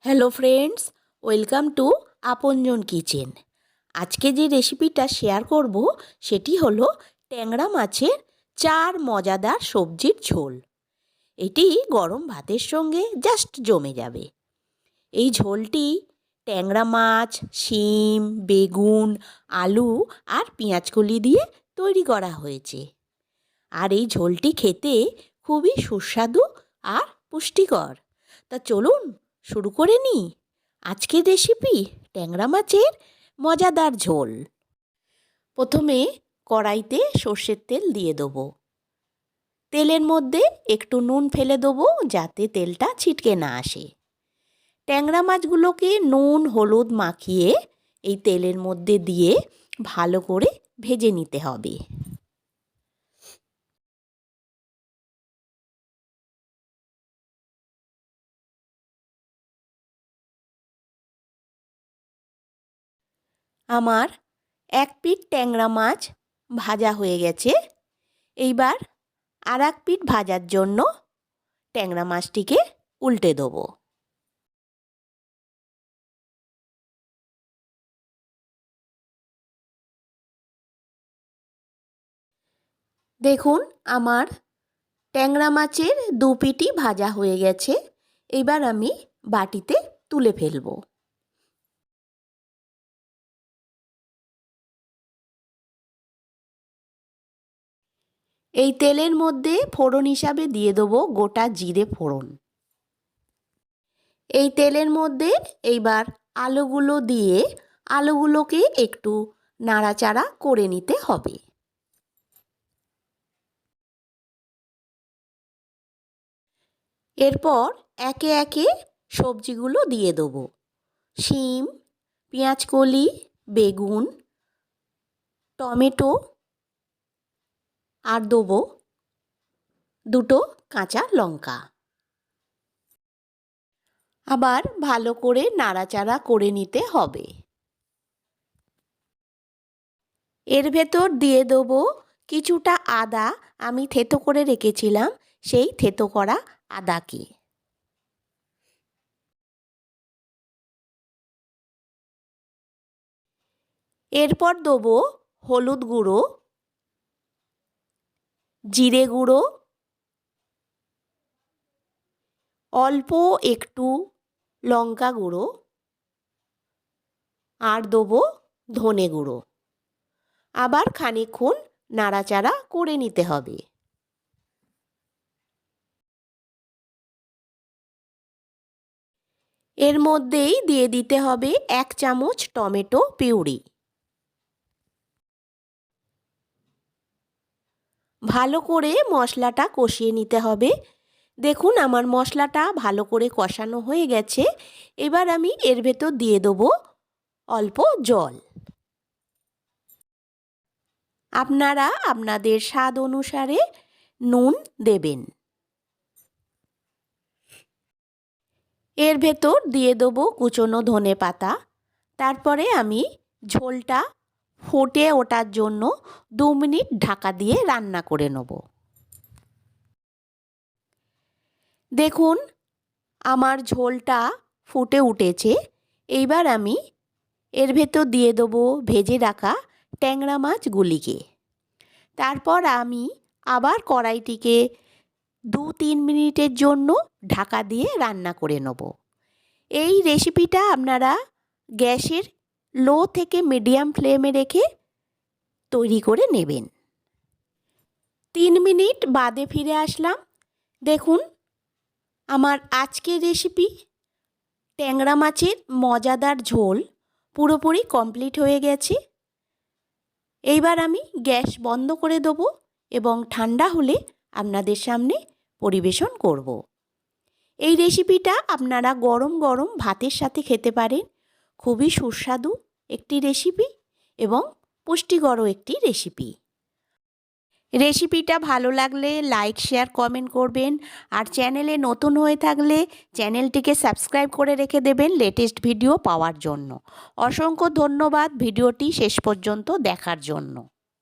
Hello friends, welcome to আপনজন kitchen. আজকে যে রেসিপিটা শেয়ার করব সেটি হলো ট্যাংরা মাছের 4 মজাদার সবজির ঝোল। এটি গরম ভাতের সঙ্গে জাস্ট জমে যাবে। এই ঝোলটি ট্যাংরা মাছ, শিম, বেগুন, আলু আর পেঁয়াজকলি দিয়ে তৈরি করা হয়েছে। আর এই ঝোলটি খেতে খুবই সুস্বাদু আর পুষ্টিকর। তা চলুন শুরু করে নিই আজকের রেসিপি ট্যাংরা মাছের মজাদার ঝোল। প্রথমে কড়াইতে সর্ষের তেল দিয়ে দেবো। তেলের মধ্যে একটু নুন ফেলে দেবো যাতে তেলটা ছিটকে না আসে। ট্যাংরা মাছগুলোকে নুন হলুদ মাখিয়ে এই তেলের মধ্যে দিয়ে ভালো করে ভেজে নিতে হবে। আমার এক পিঠ ট্যাংরা মাছ ভাজা হয়ে গেছে। এইবার আর এক পিঠ ভাজার জন্য ট্যাংরা মাছটিকে উল্টে দেবো। দেখুন আমার ট্যাংরা মাছের দু পিঠই ভাজা হয়ে গেছে। এবার আমি বাটিতে তুলে ফেলবো। এই তেলের মধ্যে ফোড়ন হিসাবে দিয়ে দেবো গোটা জিরে ফোড়ন। এই তেলের মধ্যে এইবার আলুগুলো দিয়ে আলুগুলোকে একটু নাড়াচাড়া করে নিতে হবে। এরপর একে একে সবজিগুলো দিয়ে দেবো। শিম, পেঁয়াজকলি, বেগুন, টমেটো আর দেবো দুটো কাঁচা লঙ্কা। আবার ভালো করে নাড়াচাড়া করে নিতে হবে। এর ভেতর দিয়ে দেবো কিছুটা আদা, আমি থেতো করে রেখেছিলাম সেই থেতো করা আদাকে। এরপর দেবো হলুদ গুঁড়ো, জিরে গুঁড়ো, অল্প একটু লঙ্কা গুঁড়ো আর দেবো ধনে গুঁড়ো। আবার খানিকক্ষণ নাড়াচাড়া করে নিতে হবে। এর মধ্যেই দিয়ে দিতে হবে 1 চামচ টমেটো পিউরি। ভালো করে মশলাটা কষিয়ে নিতে হবে। দেখুন আমার মশলাটা ভালো করে কষানো হয়ে গেছে। এবার আমি এর ভেতর দিয়ে দেবো অল্প জল। আপনারা আপনাদের স্বাদ অনুসারে নুন দেবেন। এর ভেতর দিয়ে দেবো কুচনো ধনে পাতা। তারপরে আমি ঝোলটা ফুটে ওঠার জন্য 2 মিনিট ঢাকা দিয়ে রান্না করে নেব। দেখুন আমার ঝোলটা ফুটে উঠেছে। এইবার আমি এর ভেতর দিয়ে দেবো ভেজে রাখা ট্যাংরা মাছগুলিকে। তারপর আমি আবার কড়াইটিকে 2-3 মিনিটের জন্য ঢাকা দিয়ে রান্না করে নেব। এই রেসিপিটা আপনারা গ্যাসের লো থেকে মিডিয়াম ফ্লেমে রেখে তৈরি করে নেবেন। 3 মিনিট বাদে ফিরে আসলাম। দেখুন আমার আজকের রেসিপি ট্যাংরা মাছের মজাদার ঝোল পুরোপুরি কমপ্লিট হয়ে গেছে। এইবার আমি গ্যাস বন্ধ করে দেবো এবং ঠান্ডা হলে আপনাদের সামনে পরিবেশন করব। এই রেসিপিটা আপনারা গরম গরম ভাতের সাথে খেতে পারেন। খুবই সুস্বাদু একটি রেসিপি এবং পুষ্টিকরও একটি রেসিপি। রেসিপিটা ভালো লাগলে লাইক শেয়ার কমেন্ট করবেন আর চ্যানেলে নতুন হয়ে থাকলে চ্যানেলটিকে সাবস্ক্রাইব করে রেখে দেবেন লেটেস্ট ভিডিও পাওয়ার জন্য। অসংখ্য ধন্যবাদ ভিডিওটি শেষ পর্যন্ত দেখার জন্য।